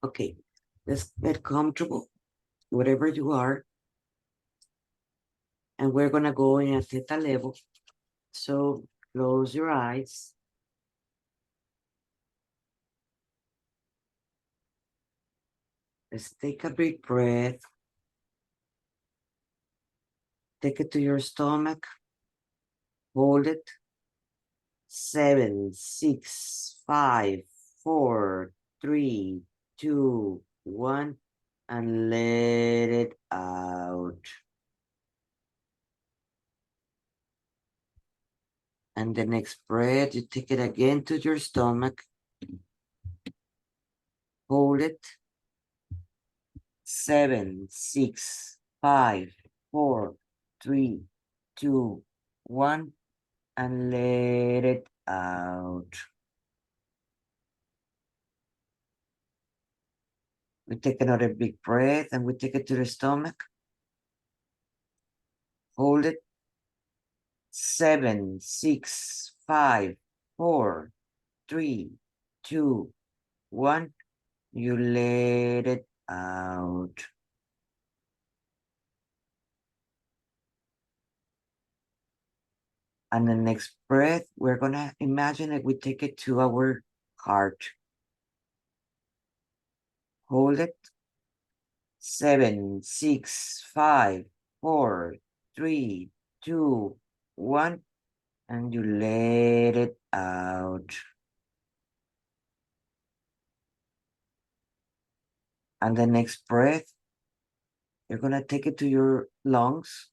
Okay, let's get comfortable, whatever you are. And we're gonna go in a theta level. So close your eyes. Let's take a big breath. Take it to your stomach. Hold it. 7, 6, 5, 4, 3, 2, 1, and let it out. And the next breath, you take it again to your stomach. Hold it. 7, 6, 5, 4, 3, 2, 1, and let it out. We take another big breath and we take it to the stomach. Hold it. 7, 6, 5, 4, 3, 2, 1. You let it out. And the next breath, we're gonna imagine that we take it to our heart. Hold it. 7, 6, 5, 4, 3, 2, 1, and you let it out. And the next breath, you're gonna take it to your lungs.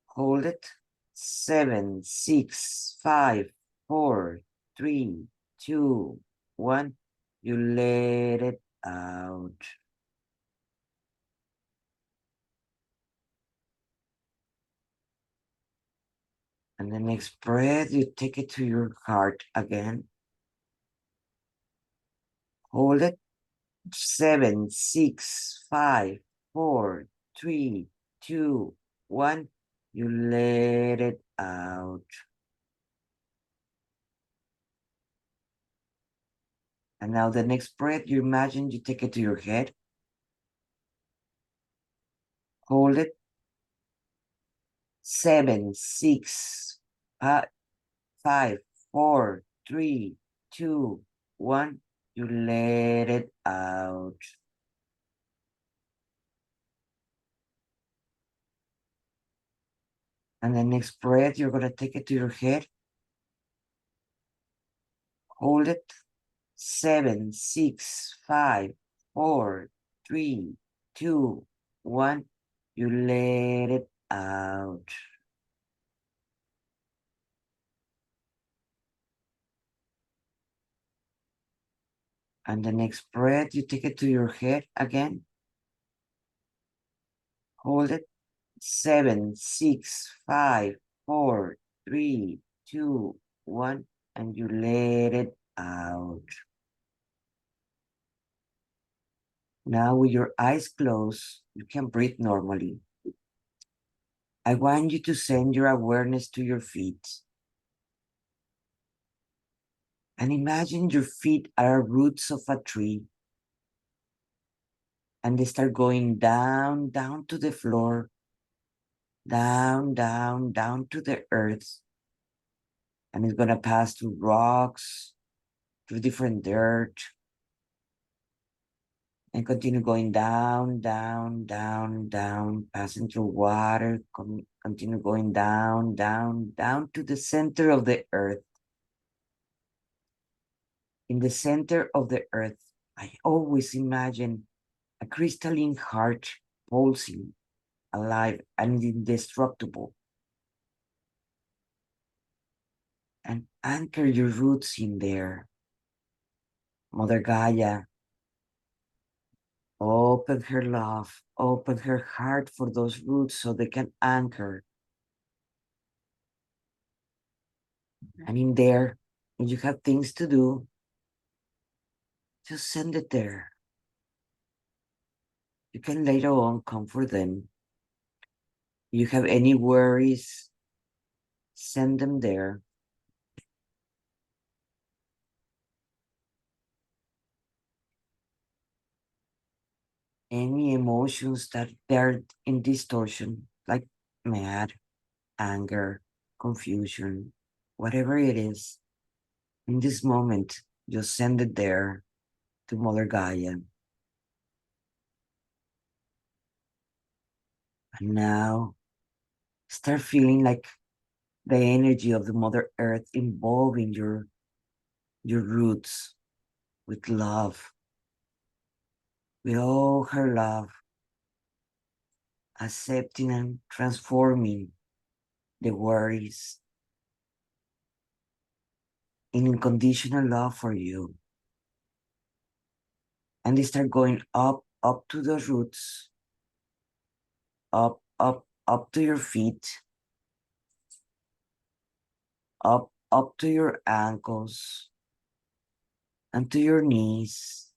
Hold it. 7, 6, 5, 4, 3, 2, 1. You let it out. And the next breath, you take it to your heart again. Hold it. 7, 6, 5, 4, 3, 2, 1. You let it out. And now the next breath, you imagine you take it to your head. Hold it. 7, 6, 5, 4, 3, 2, 1. You let it out. And the next breath, you're going to take it to your head. Hold it. 7, 6, 5, 4, 3, 2, 1. You let it out. And the next breath, you take it to your head again. Hold it. 7, 6, 5, 4, 3, 2, 1. And you let it out. Now with your eyes closed, you can breathe normally. I want you to send your awareness to your feet. And imagine your feet are roots of a tree. And they start going down, down to the floor, down, down, down to the earth. And it's going to pass through rocks, through different dirt, and continue going down, down, down, down, passing through water, continue going down, down, down to the center of the earth. In the center of the earth, I always imagine a crystalline heart pulsing, alive and indestructible. And anchor your roots in there. Mother Gaia, open her love, open her heart for those roots so they can anchor. And in there, when you have things to do, just send it there. You can later on comfort them. If you have any worries, send them there. any emotions that they're in distortion, like mad, anger, confusion, whatever it is, in this moment, just send it there to Mother Gaia. And now start feeling like the energy of the Mother Earth involving your roots with love, with all her love, accepting and transforming the worries in unconditional love for you. And they start going up to the roots, up to your feet, up to your ankles, and to your knees.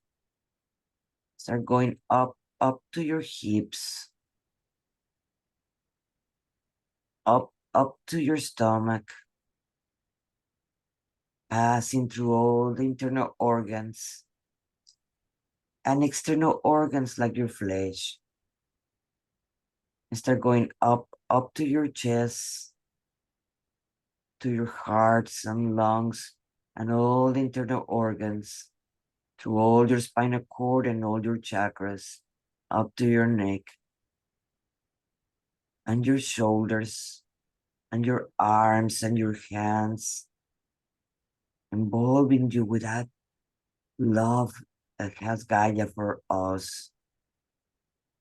Start going up to your hips, up to your stomach, passing through all the internal organs and external organs like your flesh. And start going up to your chest, to your hearts and lungs, and all the internal organs, through all your spinal cord and all your chakras, up to your neck, and your shoulders, and your arms and your hands, involving you with that love that has Gaia for us.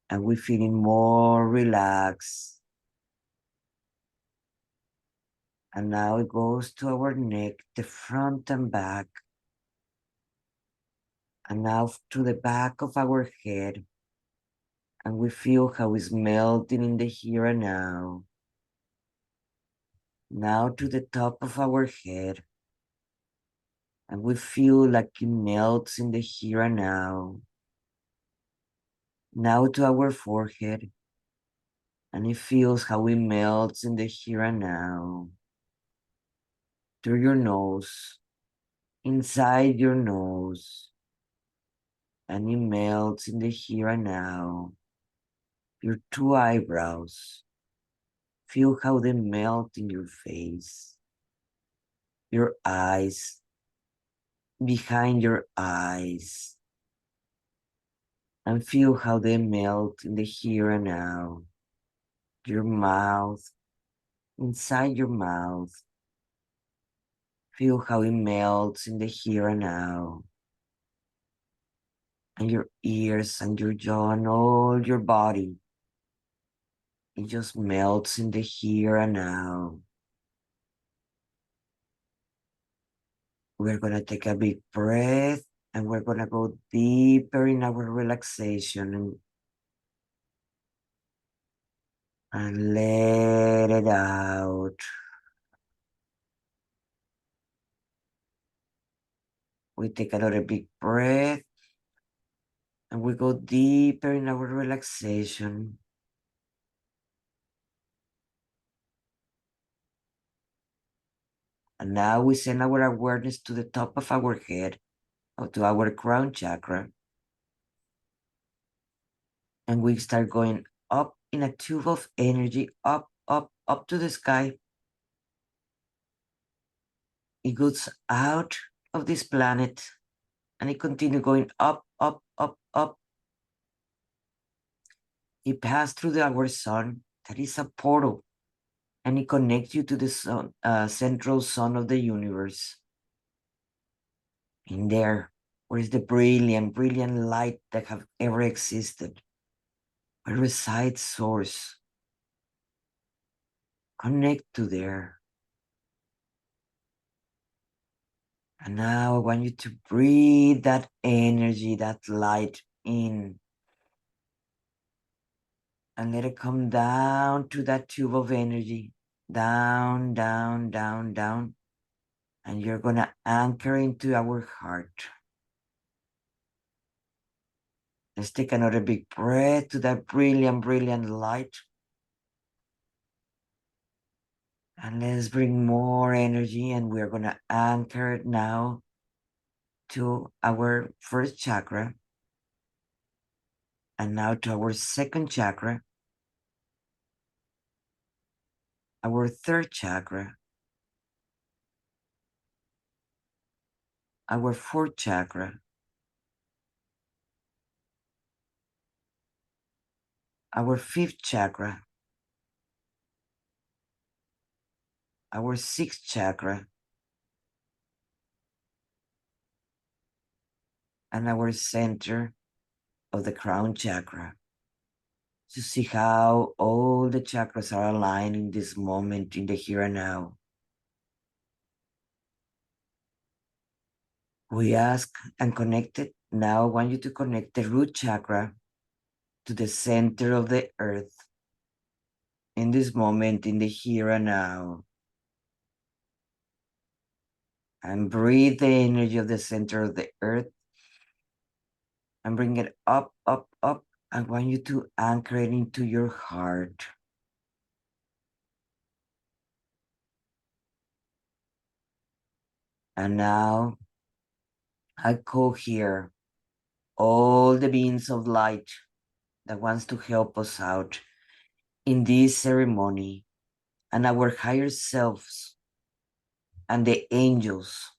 And we're feeling more relaxed. And now it goes to our neck, the front and back. And now to the back of our head. And we feel how it's melting in the here and now. Now to the top of our head. And we feel like it melts in the here and now. Now to our forehead. And it feels how it melts in the here and now. Through your nose, inside your nose. And it melts in the here and now. Your two eyebrows. Feel how they melt in your face. Your eyes, behind your eyes. And feel how they melt in the here and now. Your mouth, inside your mouth. Feel how it melts in the here and now. And your ears and your jaw and all your body. It just melts in the here and now. We're going to take a big breath and we're going to go deeper in our relaxation and let it out. We take another big breath and we go deeper in our relaxation. And now we send our awareness to the top of our head, or to our crown chakra. And we start going up in a tube of energy, up to the sky. It goes out of this planet and it continues going up. It passed through our sun, that is a portal, and it connects you to the sun, central sun of the universe. In there, where is the brilliant light that have ever existed, where resides source. Connect to there. And now I want you to breathe that energy, that light in. And let it come down to that tube of energy. Down. And you're going to anchor into our heart. Let's take another big breath to that brilliant light. And let's bring more energy, and we're going to anchor it now to our first chakra. And now to our second chakra, our third chakra, our fourth chakra, our fifth chakra, our sixth chakra, and our center of the crown chakra. To see how all the chakras are aligned in this moment, in the here and now. We ask and connect it. Now I want you to connect the root chakra to the center of the earth in this moment, in the here and now. And breathe the energy of the center of the earth and bring it up, up, up. I want you to anchor it into your heart. And now I call here all the beings of light that wants to help us out in this ceremony, and our higher selves and the angels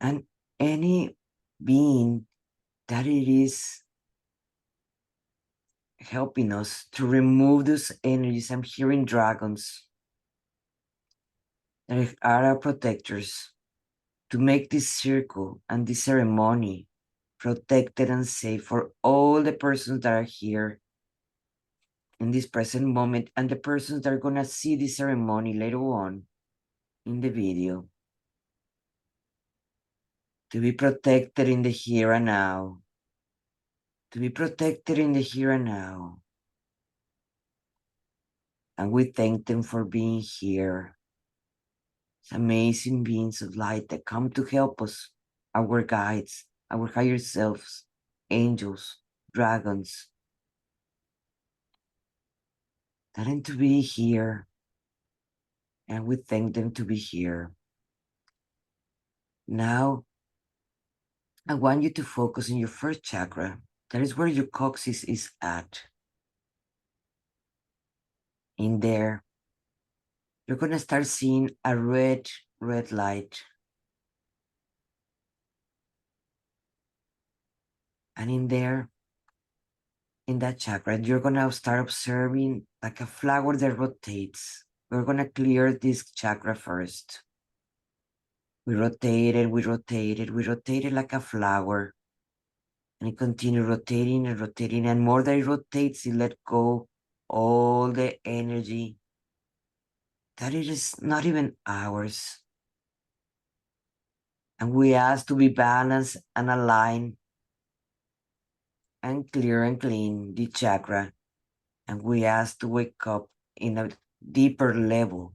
and any being that it is helping us to remove those energies. I'm hearing dragons that are our protectors to make this circle and this ceremony protected and safe for all the persons that are here in this present moment and the persons that are going to see this ceremony later on in the video, to be protected in the here and now, to be protected in the here and now. And we thank them for being here. It's amazing beings of light that come to help us, our guides, our higher selves, angels, dragons, that are to be here. And we thank them to be here. Now, I want you to focus on your first chakra. That is where your coccyx is at. In there, you're going to start seeing a red light. And in there, in that chakra, you're going to start observing like a flower that rotates. We're going to clear this chakra first. We rotate it, we rotate it, we rotate it like a flower. And it continues rotating and rotating. And more that it rotates, it let go all the energy that it is not even ours. And we ask to be balanced and aligned and clear and clean the chakra. And we ask to wake up in a deeper level,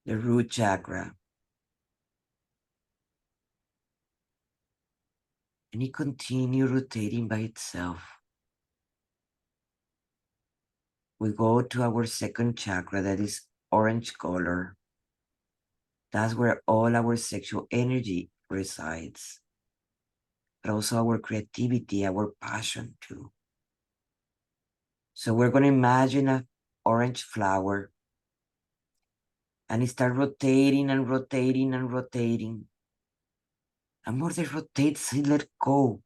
the root chakra. And it continues rotating by itself. We go to our second chakra, that is orange color. That's where all our sexual energy resides, but also our creativity, our passion too. So we're going to imagine an orange flower and it starts rotating and rotating and rotating. And more it rotates, it let go.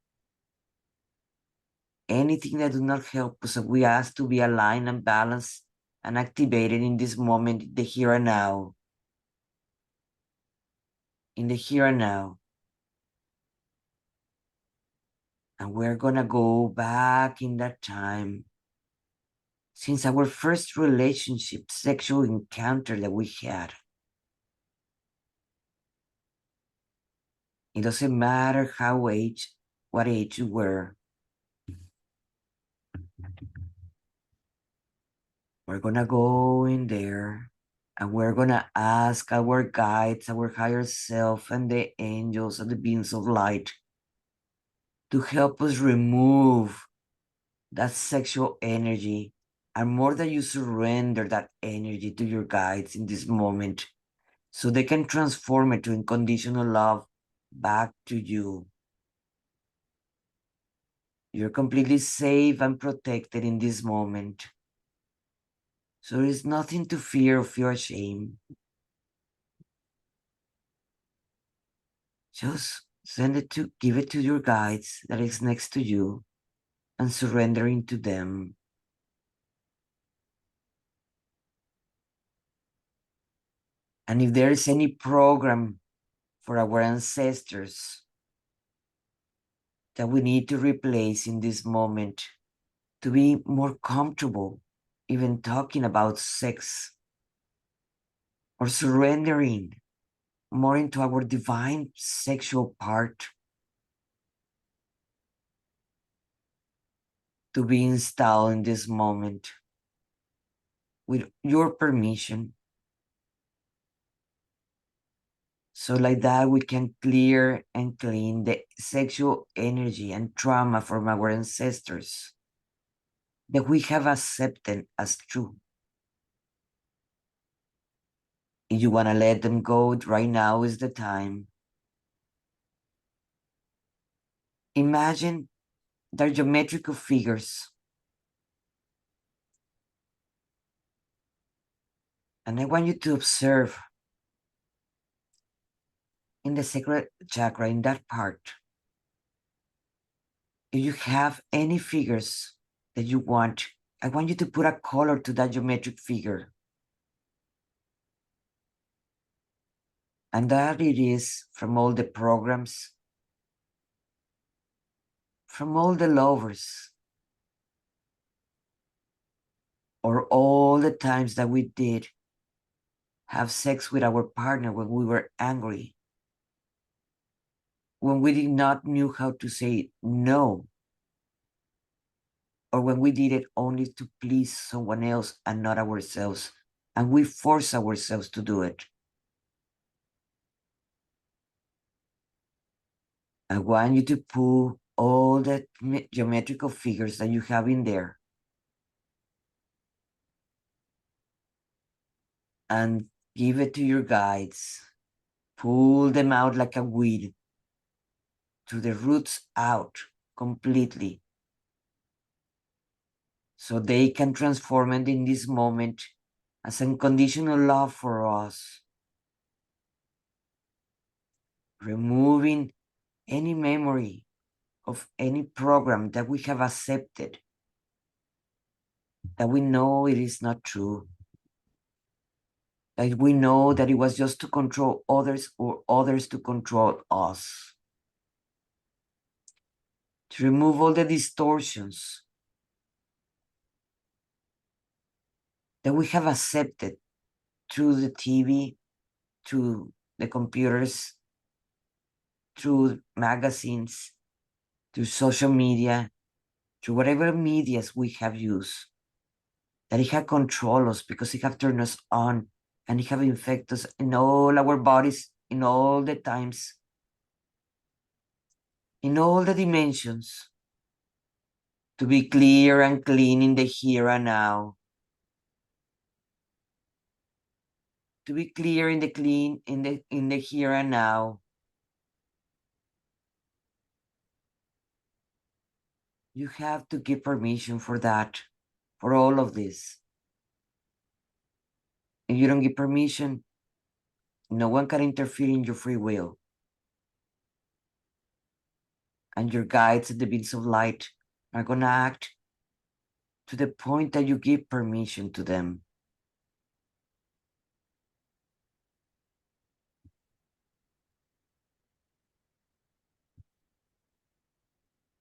Anything that does not help us, we ask to be aligned and balanced and activated in this moment, the here and now. In the here and now. And we're gonna go back in that time since our first relationship, sexual encounter that we had. It doesn't matter what age you were. We're gonna go in there and we're gonna ask our guides, our higher self, and the angels and the beings of light to help us remove that sexual energy. And more that you surrender that energy to your guides in this moment, so they can transform it to unconditional love back to you. You're completely safe and protected in this moment. So there is nothing to fear or feel ashamed. Just give it to your guides that is next to you and surrendering to them. And if there is any program for our ancestors that we need to replace in this moment to be more comfortable, even talking about sex or surrendering more into our divine sexual part, to be installed in this moment with your permission. So like that, we can clear and clean the sexual energy and trauma from our ancestors that we have accepted as true. If you want to let them go, right now is the time. Imagine they're geometrical figures. And I want you to observe in the sacred chakra, in that part, if you have any figures that you want, I want you to put a color to that geometric figure. And that it is from all the programs, from all the lovers, or all the times that we did have sex with our partner when we were angry, when we did not knew how to say no, or when we did it only to please someone else and not ourselves, and we force ourselves to do it. I want you to pull all the geometrical figures that you have in there and give it to your guides. Pull them out like a weed, to the roots out completely, so they can transform it in this moment as unconditional love for us, removing any memory of any program that we have accepted, that we know it is not true, that we know that it was just to control others or others to control us. To remove all the distortions that we have accepted through the TV, through the computers, through magazines, through social media, through whatever medias we have used, that it have controlled us because it have turned us on and it have infected us in all our bodies, in all the times, in all the dimensions, to be clear and clean in the here and now, to be clear in the clean in the here and now. You have to give permission for that, for all of this. If you don't give permission, no one can interfere in your free will. And your guides and the beings of light are going to act to the point that you give permission to them.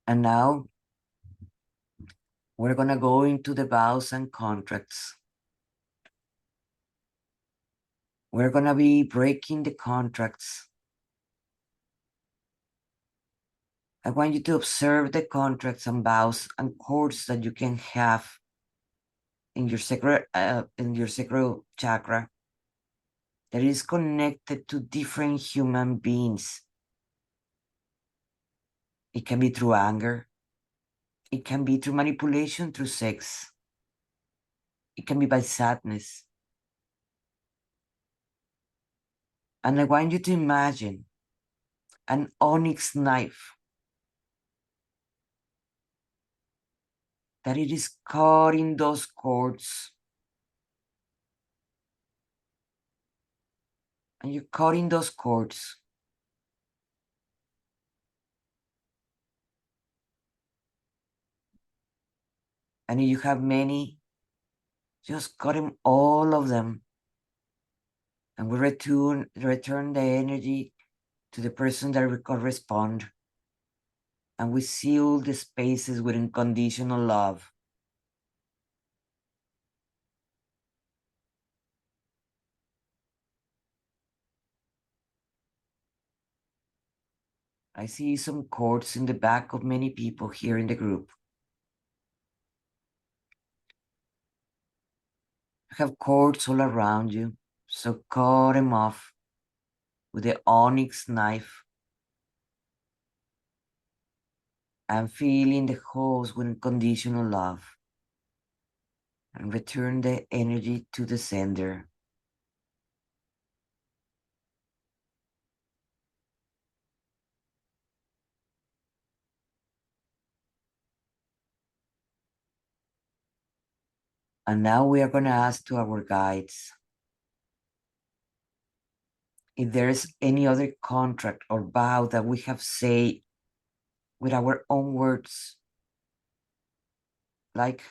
And now we're going to go into the vows and contracts. We're going to be breaking the contracts. I want you to observe the contracts and vows and cords that you can have in your sacral chakra that is connected to different human beings. It can be through anger. It can be through manipulation, through sex. It can be by sadness. And I want you to imagine an onyx knife that it is cutting those cords. And you're cutting those cords. And if you have many, just cut them, all of them. And we return the energy to the person that we correspond. And we seal the spaces with unconditional love. I see some cords in the back of many people here in the group. You have cords all around you, so cut them off with the onyx knife and fill in the holes with unconditional love. And return the energy to the sender. And now we are going to ask to our guides if there's any other contract or vow that we have said with our own words, like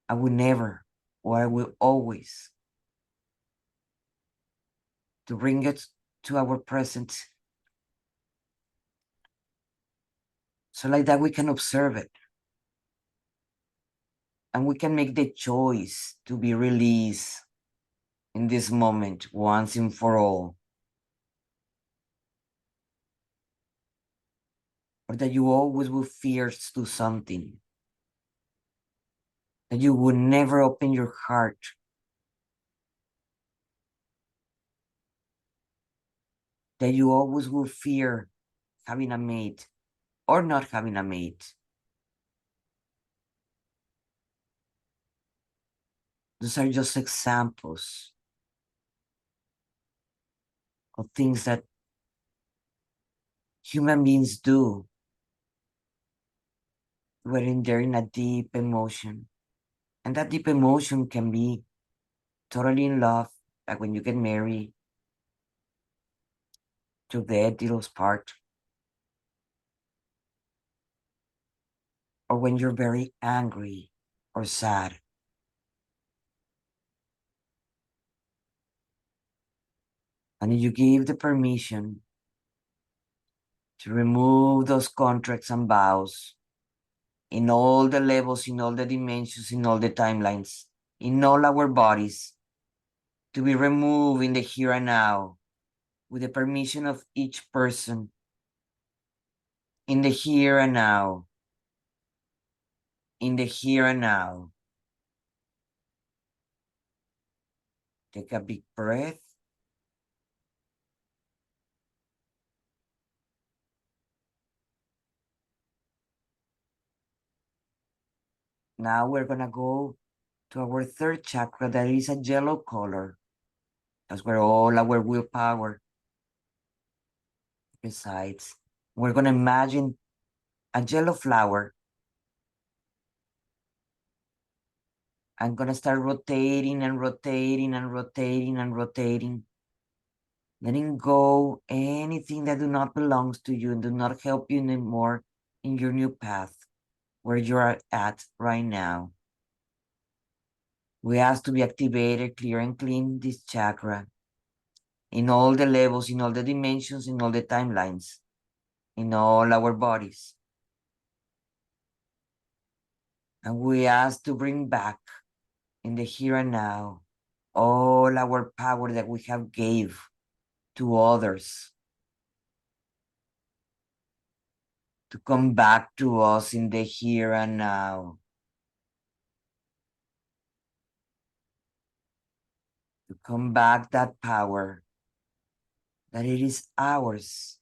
I will never or I will always, to bring it to our present. So like that we can observe it. And we can make the choice to be released in this moment once and for all. Or that you always will fear to do something. That you would never open your heart. That you always will fear having a mate or not having a mate. Those are just examples of things that human beings do when they're in a deep emotion. And that deep emotion can be totally in love, like when you get married, to death do us part. Or when you're very angry or sad. And you give the permission to remove those contracts and vows in all the levels, in all the dimensions, in all the timelines, in all our bodies, to be removed in the here and now with the permission of each person, in the here and now, in the here and now. Take a big breath. Now we're going to go to our third chakra, that is a yellow color. That's where all our willpower resides. We're going to imagine a yellow flower. I'm going to start rotating and rotating and rotating and rotating, letting go anything that do not belongs to you and do not help you anymore in your new path where you are at right now. We ask to be activated, clear and clean this chakra in all the levels, in all the dimensions, in all the timelines, in all our bodies. And we ask to bring back in the here and now all our power that we have gave to others, to come back to us in the here and now, to come back that power that it is ours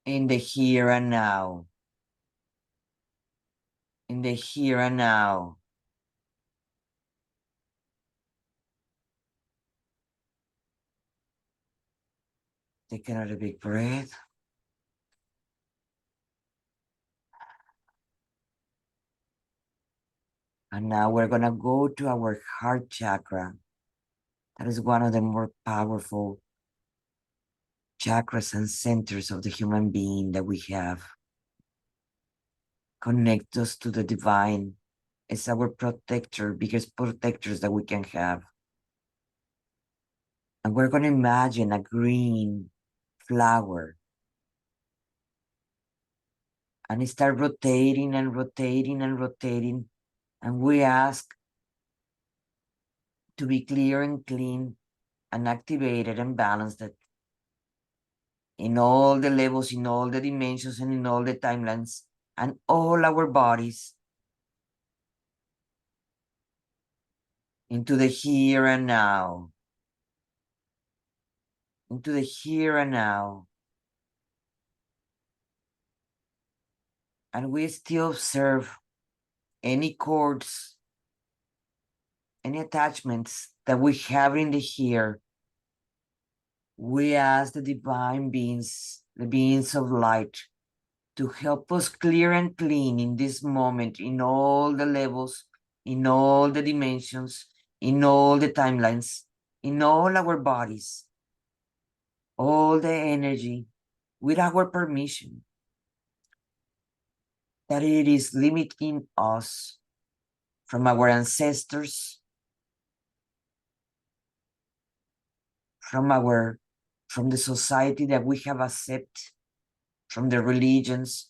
in the here and now, in the here and now. Take another big breath. And now we're going to go to our heart chakra. That is one of the more powerful chakras and centers of the human being that we have. Connect us to the divine. It's our protector, biggest protectors that we can have. And we're going to imagine a green flower and start rotating and rotating and rotating. And we ask to be clear and clean and activated and balanced in all the levels, in all the dimensions, and in all the timelines, and all our bodies into the here and now. Into the here and now. And we still observe any cords, any attachments that we have in the here. We ask the divine beings, the beings of light, to help us clear and clean in this moment, in all the levels, in all the dimensions, in all the timelines, in all our bodies, all the energy with our permission, that it is limiting us from our ancestors, from the society that we have accepted, from the religions,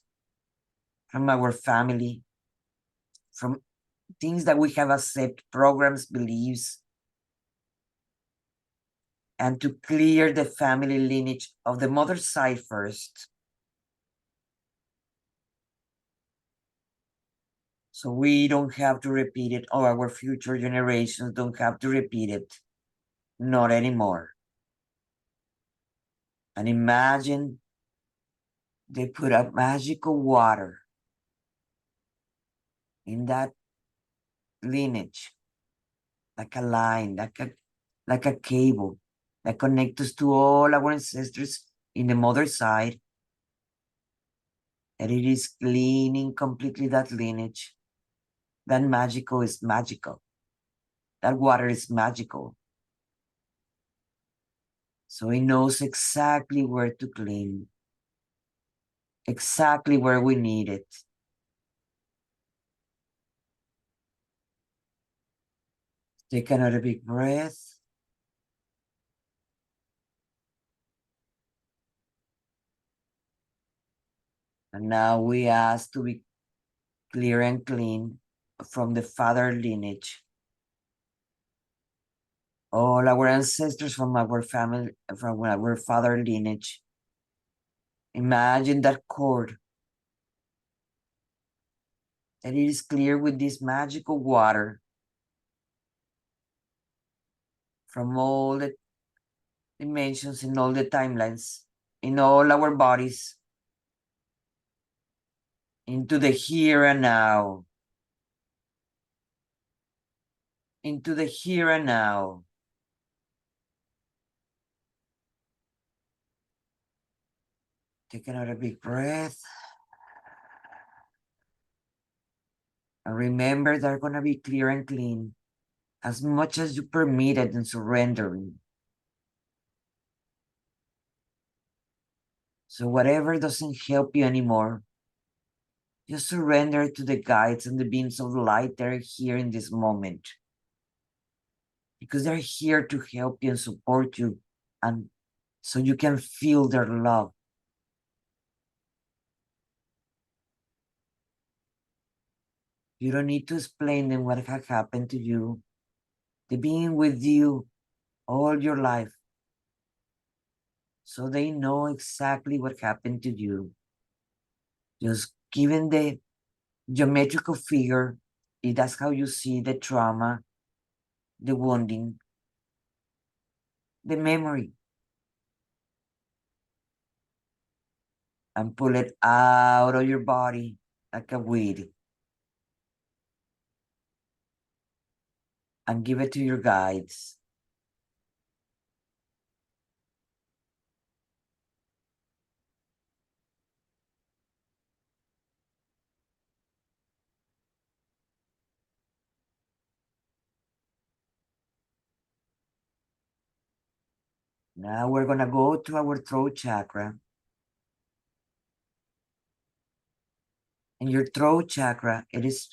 from our family, from things that we have accepted, programs, beliefs, and to clear the family lineage of the mother's side first. So we don't have to repeat it, or our future generations don't have to repeat it. Not anymore. And imagine they put a magical water in that lineage, like a line, like a cable that connects us to all our ancestors in the mother's side, that it is cleaning completely that lineage. That magical is magical. That water is magical. So it knows exactly where to clean, exactly where we need it. Take another big breath. And now we ask to be clear and clean from the father lineage. All our ancestors from our family, from our father lineage. Imagine that cord, that it is clear with this magical water from all the dimensions in all the timelines, in all our bodies, into the here and now. Into the here and now. Take another big breath. And remember, they're going to be clear and clean as much as you permit it and surrendering. So whatever doesn't help you anymore, just surrender to the guides and the beams of light that are here in this moment. Because they're here to help you and support you, and so you can feel their love. You don't need to explain them what has happened to you. They've been with you all your life. So they know exactly what happened to you. Just given the geometrical figure, that's how you see the trauma, the wounding, the memory, and pull it out of your body like a weed and give it to your guides. Now we're going to go to our throat chakra. And your throat chakra, it is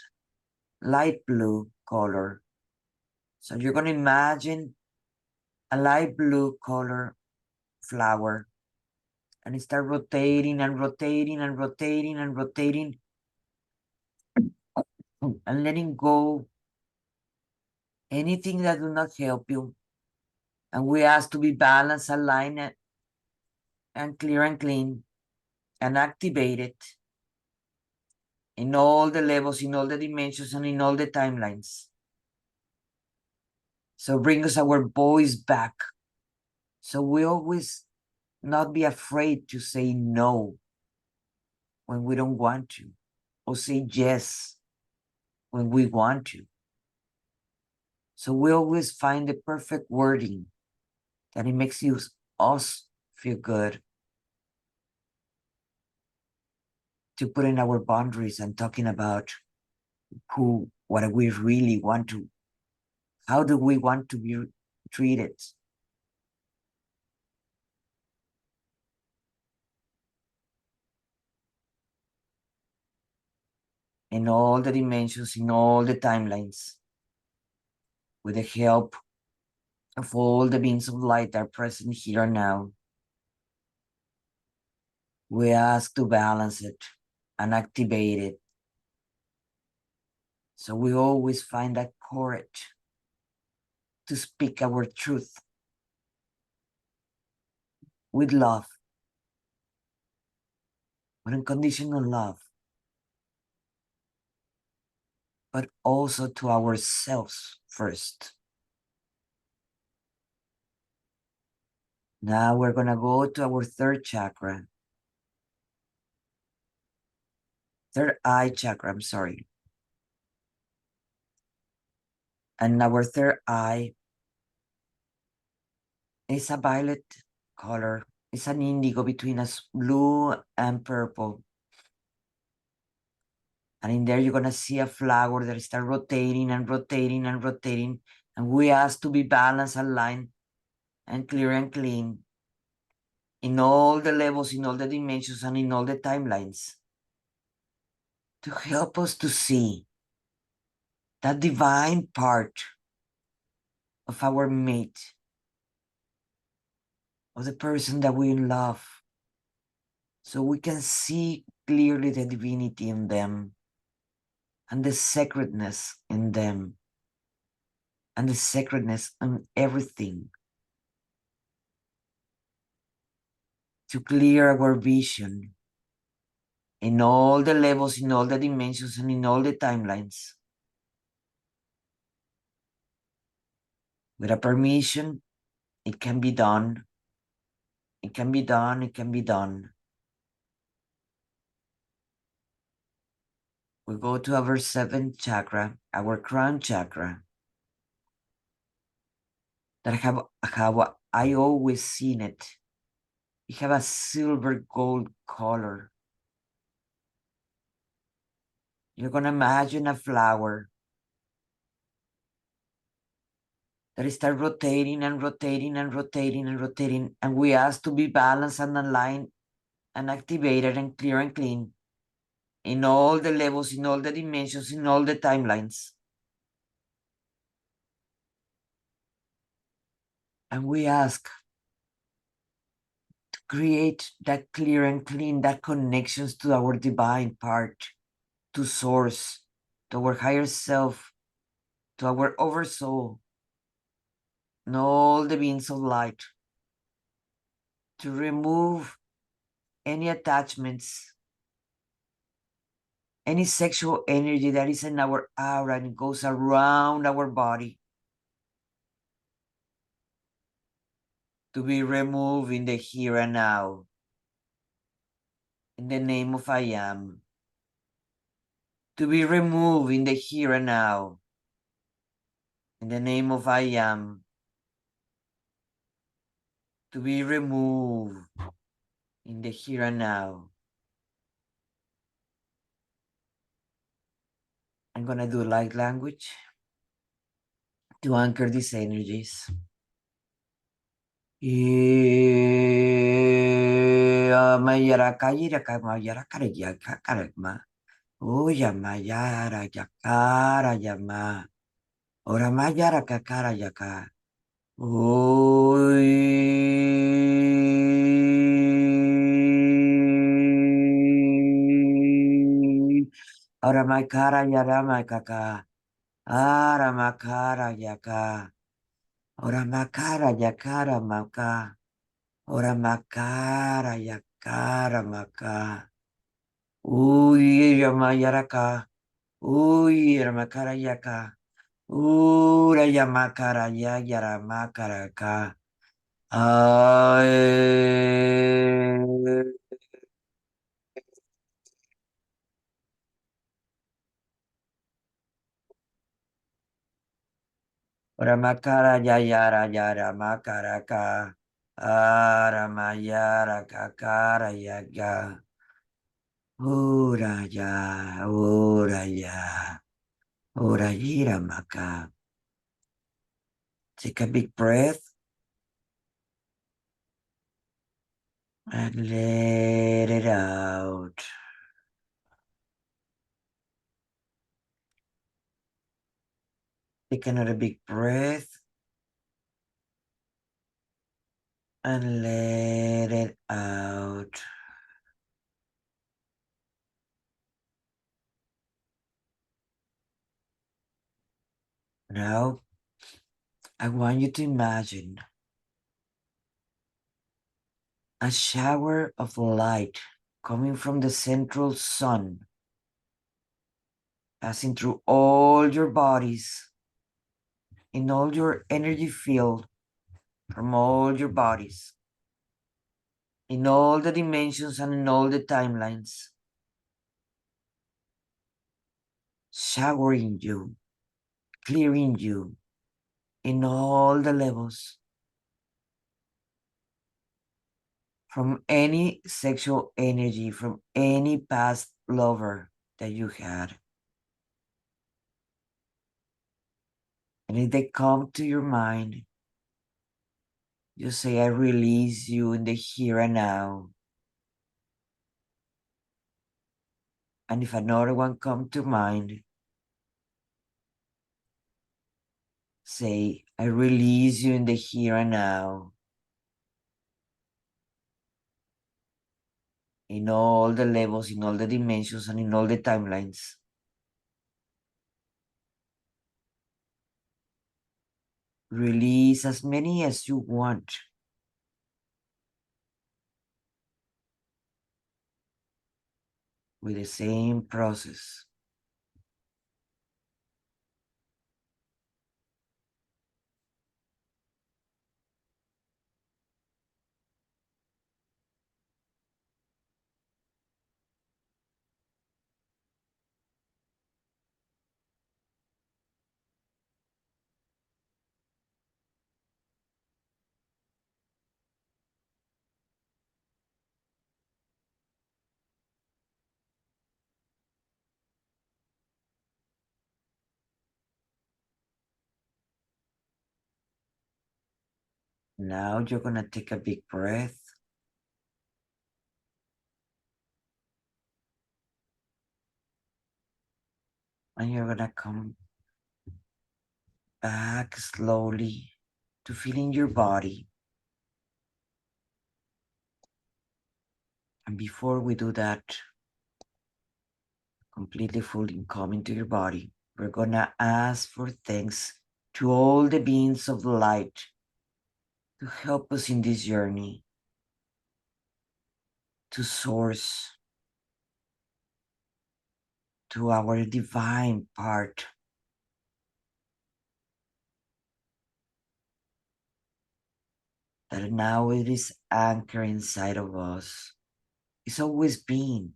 light blue color. So you're going to imagine a light blue color flower, and it start rotating and rotating and rotating and rotating and letting go anything that do not help you. And we ask to be balanced, aligned, and clear and clean and activated in all the levels, in all the dimensions, and in all the timelines. So bring us our voice back. So we always not be afraid to say no when we don't want to, or say yes when we want to. So we always find the perfect wording that it makes us feel good to put in our boundaries and talking about what we really want to, how do we want to be treated. In all the dimensions, in all the timelines, with the help of all the beings of light that are present here now. We ask to balance it and activate it. So we always find that courage to speak our truth with love, with unconditional love, but also to ourselves first. Now we're going to go to our third chakra, third eye chakra, I'm sorry. And our third eye is a violet color. It's an indigo between a blue and purple. And in there, you're going to see a flower that starts rotating and rotating and rotating. And we ask to be balanced, aligned, and clear and clean in all the levels, in all the dimensions, and in all the timelines to help us to see that divine part of our mate, of the person that we love, so we can see clearly the divinity in them and the sacredness in them and the sacredness in everything, to clear our vision in all the levels, in all the dimensions, and in all the timelines. With a permission, it can be done. It can be done. It can be done. We go to our seventh chakra, our crown chakra, that have I always seen it. It have a silver gold color. You're gonna imagine a flower that start rotating and rotating and rotating and rotating, and we ask to be balanced and aligned and activated and clear and clean in all the levels, in all the dimensions, in all the timelines. And we ask to create that clear and clean, that connections to our divine part, to source, to our higher self, to our oversoul, and all the beings of light, to remove any attachments, any sexual energy that is in our aura and goes around our body, to be removed in the here and now. In the name of I am, to be removed in the here and now. In the name of I am, to be removed in the here and now. I'm going to do light language to anchor these energies. Mayaraka yiraka mayaraka yaka karakma. Uya mayara yakara yama. Ora mayara kakara yaka. Uy. Ora makara yara makaka. Ara makara yaka. Ora makara yakara maka. Ora makara yakara maka. Uy, yamayaraka. Uy, ramakara yaka. Ura yamakara ya yaramakaraka. Ay. Ora makara ya yara yara makaraka. Aramayara kakara yaga. Ura ya, ura ya. Ura yira maka. Take a big breath and let it out. Take another big breath and let it out. Now, I want you to imagine a shower of light coming from the central sun, passing through all your bodies, in all your energy field, from all your bodies, in all the dimensions and in all the timelines, showering you, clearing you in all the levels, from any sexual energy, from any past lover that you had. And if they come to your mind, you say, I release you in the here and now. And if another one come to mind, say, I release you in the here and now. In all the levels, in all the dimensions, and in all the timelines. Release as many as you want. With the same process. Now you're going to take a big breath. And you're going to come back slowly to feeling your body. And before we do that, completely fully coming to your body, we're going to ask for thanks to all the beings of light to help us in this journey to source, to our divine part that now it is anchored inside of us. It's always been.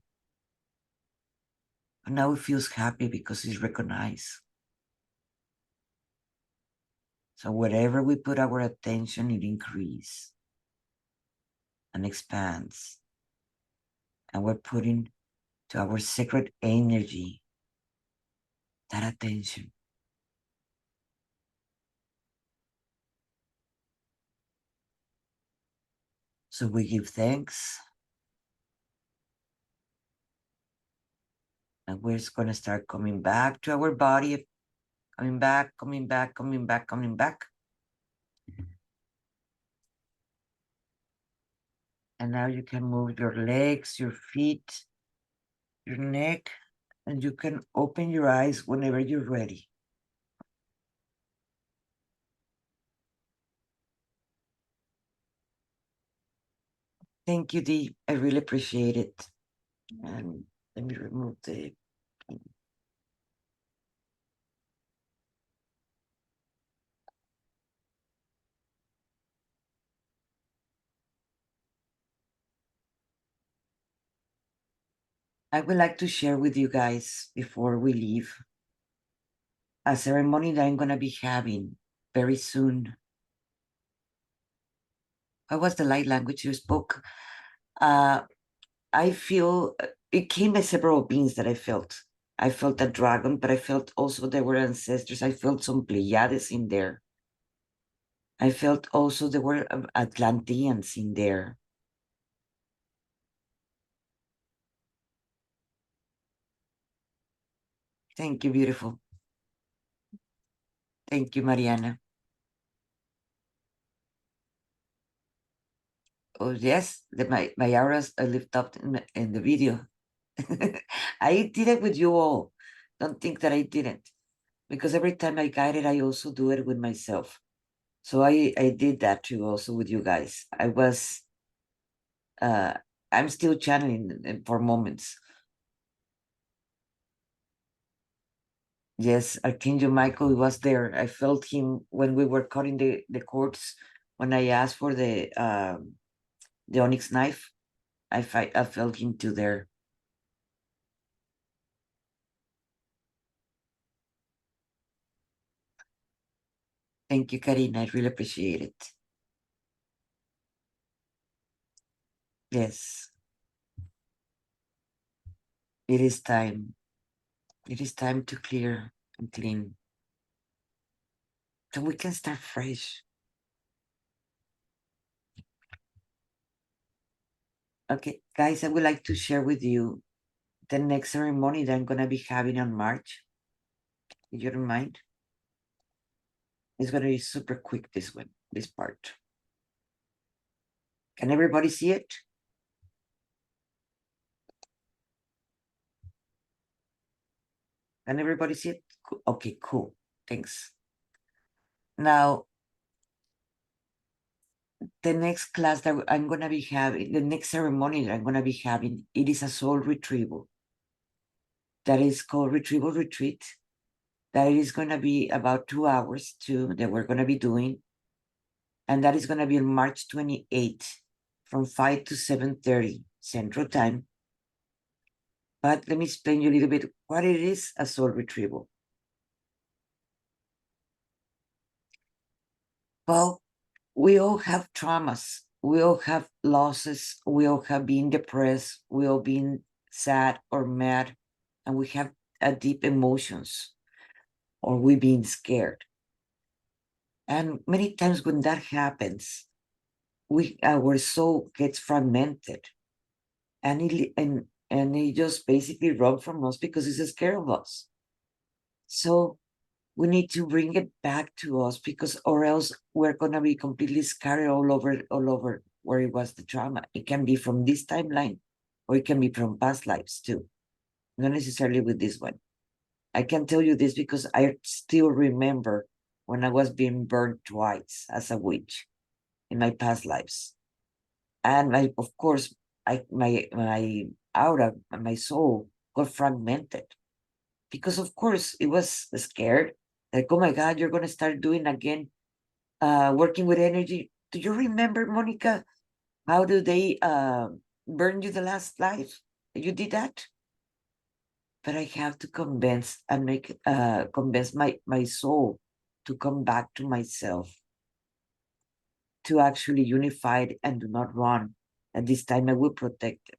And now it feels happy because it's recognized. So wherever we put our attention, it increases and expands. And we're putting to our sacred energy that attention. So we give thanks. And we're just going to start coming back to our body, coming back, coming back, coming back, coming back. And now you can move your legs, your feet, your neck, and you can open your eyes whenever you're ready. Thank you, Dee. I really appreciate it. And let me remove the... I would like to share with you guys before we leave a ceremony that I'm going to be having very soon. What was the light language you spoke? I feel it came as several beings that I felt. I felt a dragon, but I felt also there were ancestors. I felt some Pleiades in there. I felt also there were Atlanteans in there. Thank you, beautiful. Thank you, Mariana. Oh, yes, my auras are lift up in the video. I did it with you all. Don't think that I didn't. Because every time I guide it, I also do it with myself. So I did that too, also with you guys. Uh, I'm still channeling for moments. Yes, Archangel Michael was there. I felt him when we were cutting the cords. When I asked for the onyx knife, I felt him too there. Thank you, Karina. I really appreciate it. Yes, it is time. It is time to clear and clean. So we can start fresh. Okay, guys, I would like to share with you the next ceremony that I'm going to be having on March. If you don't mind, it's going to be super quick, this one, this part. Can everybody see it? Can everybody see it? Okay, cool. Thanks. Now, the next class that I'm going to be having, the next ceremony that I'm going to be having, it is a soul retrieval. That is called Retrieval Retreat. That is going to be about 2 hours too, that we're going to be doing. And that is going to be on March 28th from 5 to 7:30 Central Time. But let me explain you a little bit what it is, a soul retrieval. Well, we all have traumas. We all have losses. We all have been depressed. We all been sad or mad, and we have deep emotions, or we've been scared. And many times when that happens, our soul gets fragmented, and it just basically runs from us because it's scared of us. So we need to bring it back to us, because or else we're gonna be completely scattered all over where it was the trauma. It can be from this timeline, or it can be from past lives too. Not necessarily with this one. I can tell you this because I still remember when I was being burned twice as a witch in my past lives. And of course, my aura and my soul got fragmented, because of course it was scared, like, oh my God, you're gonna start doing again, working with energy. Do you remember, Monica, how do they burn you the last life? You did that? But I have to convince my soul to come back to myself, to actually unify it and do not run. And this time I will protect it.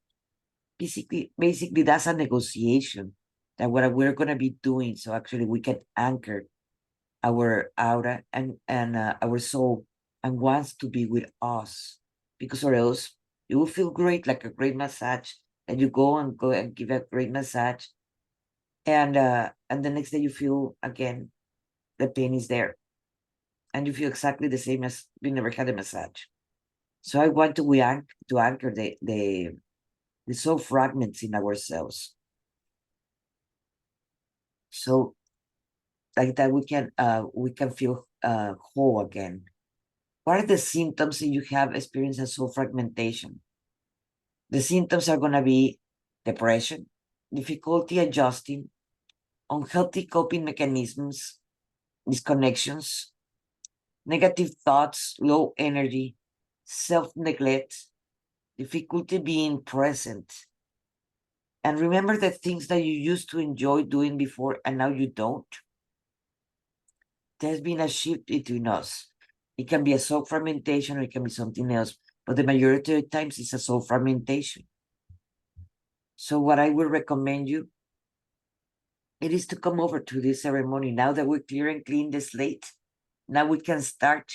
Basically, that's a negotiation that what we're gonna be doing, so actually we can anchor our aura and our soul and wants to be with us. because or else you will feel great, like a great massage, and you go and give a great massage, and the next day you feel again the pain is there, and you feel exactly the same as you never had a massage. So I want to anchor the soul fragments in ourselves, so like that we can feel whole again. What are the symptoms that you have experienced as soul fragmentation? The symptoms are going to be depression, difficulty adjusting, unhealthy coping mechanisms, disconnections, negative thoughts, low energy, self-neglect, difficulty being present. And remember the things that you used to enjoy doing before and now you don't. There's been a shift between us. It can be a soul fragmentation or it can be something else, but the majority of the times it's a soul fragmentation. So what I would recommend you, it is to come over to this ceremony. Now that we're clear and clean the slate, now we can start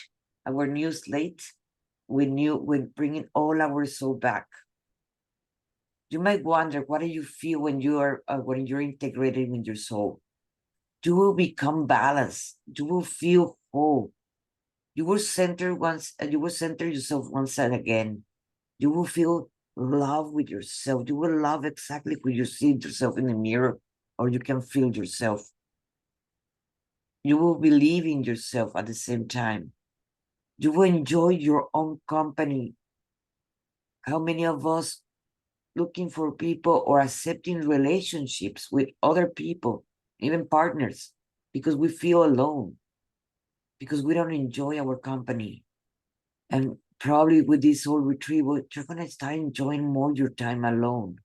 our new slate with bringing all our soul back. You might wonder, what do you feel when you're integrated with your soul? You will become balanced. You will feel whole. You will center yourself once and again. You will feel love with yourself. You will love exactly who you see yourself in the mirror, or you can feel yourself. You will believe in yourself at the same time. You will enjoy your own company. How many of us looking for people or accepting relationships with other people, even partners, because we feel alone, because we don't enjoy our company? And probably with this whole retrieval, you're going to start enjoying more your time alone.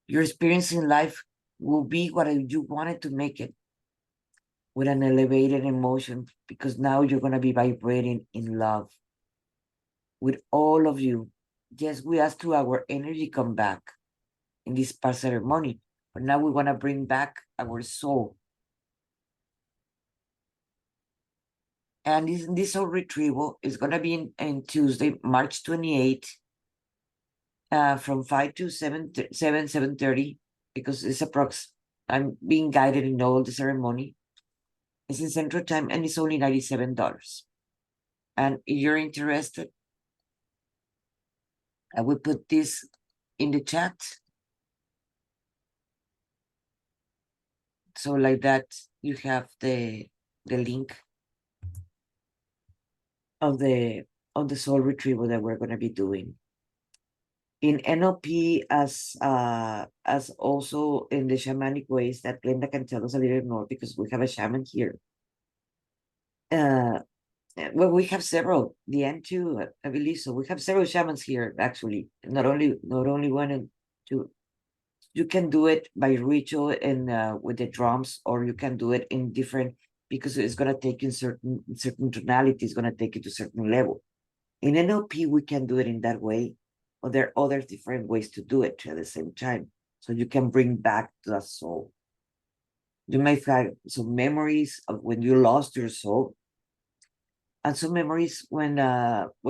Your experience in life will be what you wanted to make it, with an elevated emotion, because now you're going to be vibrating in love with all of you. Yes, we ask to our energy come back in this past ceremony, but now we want to bring back our soul. And this whole retrieval is going to be in Tuesday, March 28th, from 5 to 7:30, because it's I'm being guided in all the ceremony. It's in Central Time and it's only $97. And if you're interested, I will put this in the chat. So like that, you have the link of the soul retrieval that we're going to be doing. In NLP, as also in the shamanic ways that Glenda can tell us a little more, because we have a shaman here. Well, we have several, the end too, I believe so. We have several shamans here, actually. Not only one and two. You can do it by ritual and with the drums, or you can do it in different, because it's gonna take you certain tonality, it's gonna take you to certain level. In NLP, we can do it in that way, but there are other different ways to do it at the same time. So you can bring back the soul. You might have some memories of when you lost your soul, and some memories when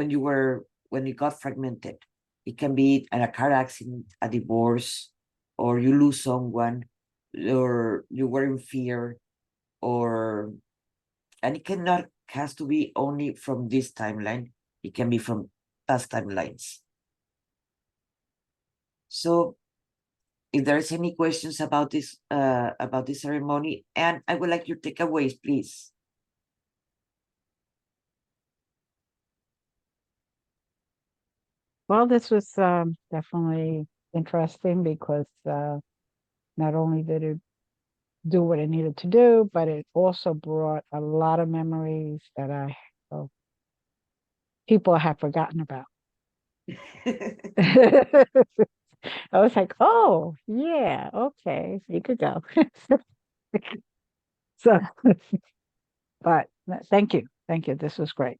you got fragmented. It can be a car accident, a divorce, or you lose someone, or you were in fear, or and it cannot has to be only from this timeline. It can be from past timelines. So if there's any questions about this ceremony, and I would like your takeaways, please. Well, this was definitely interesting because not only did it do what it needed to do, but it also brought a lot of memories that people have forgotten about. I was like, oh, yeah, okay, you could go. So, but thank you. Thank you. This was great.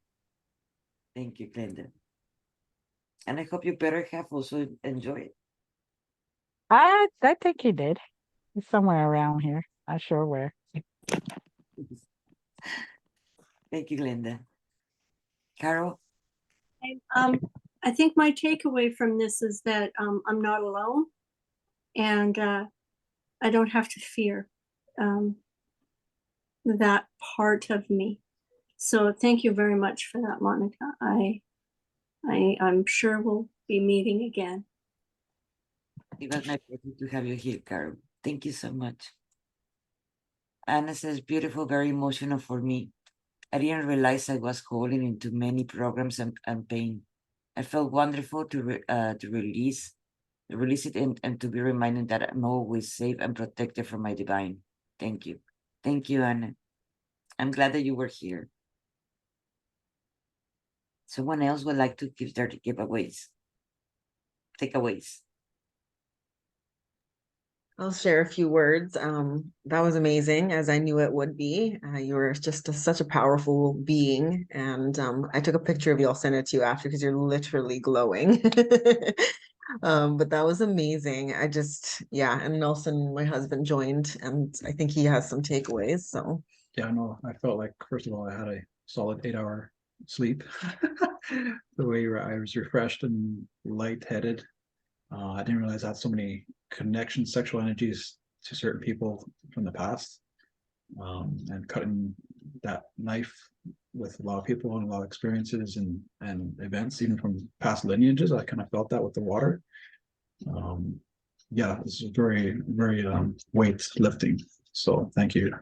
Thank you, Glenda. And I hope you better have also enjoyed it. I think he did. He's somewhere around here. Not sure where. Thank you, Glenda. Carol? I think my takeaway from this is that I'm not alone, and I don't have to fear um, that part of me. So thank you very much for that, Monica. I'm sure we'll be meeting again. It was my pleasure to have you here, Carol. Thank you so much. Anna says, beautiful, very emotional for me. I didn't realize I was holding into many programs and pain. I felt wonderful to release it and to be reminded that I'm always safe and protected from my divine. Thank you. Thank you, Anna. I'm glad that you were here. Someone else would like to give their giveaways, takeaways. I'll share a few words. That was amazing, as I knew it would be. You were just such a powerful being, and I took a picture of you. I'll send it to you after because you're literally glowing. But that was amazing. Yeah, and Nelson, my husband, joined, and I think he has some takeaways. So yeah, no, I felt like, first of all, I had a solid 8-hour sleep. The way I was refreshed and lightheaded. I didn't realize I had so many connection sexual energies to certain people from the past. And cutting that knife with a lot of people and a lot of experiences and events, even from past lineages, I kind of felt that with the water. Yeah, this is very, very weight lifting. So thank you.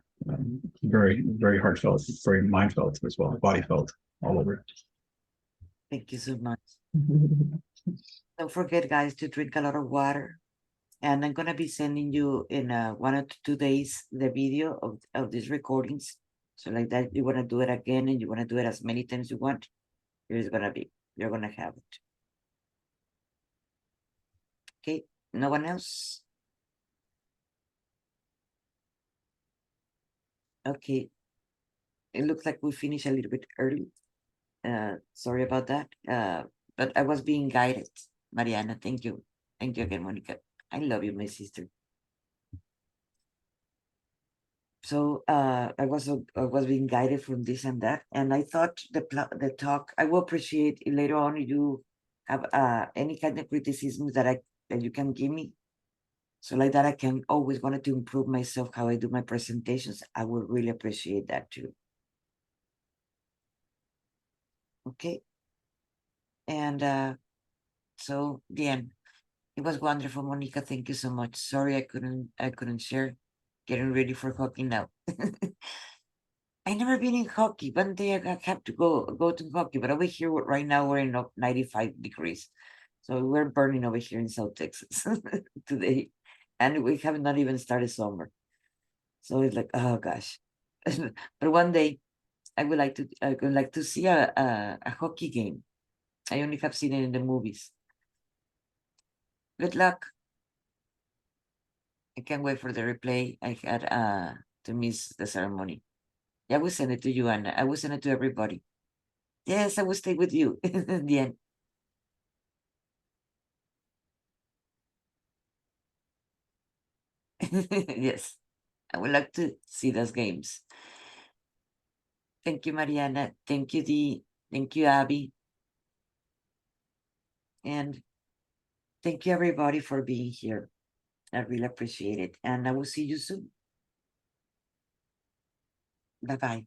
Very, very heartfelt, very mind felt as well, body felt all over. Thank you so much. Don't forget, guys, to drink a lot of water. And I'm gonna be sending you in 1 or 2 days the video of these recordings. So like that, you wanna do it again and you wanna do it as many times you want, you're gonna have it. Okay, no one else? Okay, it looks like we finished a little bit early. Sorry about that. But I was being guided. Mariana, thank you. Thank you again, Monica. I love you, my sister. So I was being guided from this and that, and I thought the talk, I will appreciate if later on you have any kind of criticisms that you can give me. So like that, I can always wanted to improve myself, how I do my presentations. I would really appreciate that too. Okay. And so the end. It was wonderful, Monica. Thank you so much. Sorry I couldn't share. Getting ready for hockey now. I never been in hockey. One day I have to go to hockey, but over here right now we're in 95 degrees. So we're burning over here in South Texas today. And we have not even started summer. So it's like, oh gosh. But one day I would like to see a hockey game. I only have seen it in the movies. Good luck. I can't wait for the replay. I had to miss the ceremony. Yeah, I will send it to you, Anna. I will send it to everybody. Yes, I will stay with you in the end. Yes, I would like to see those games. Thank you, Mariana. Thank you, Dee. Thank you, Abby. And thank you, everybody, for being here. I really appreciate it. And I will see you soon. Bye-bye.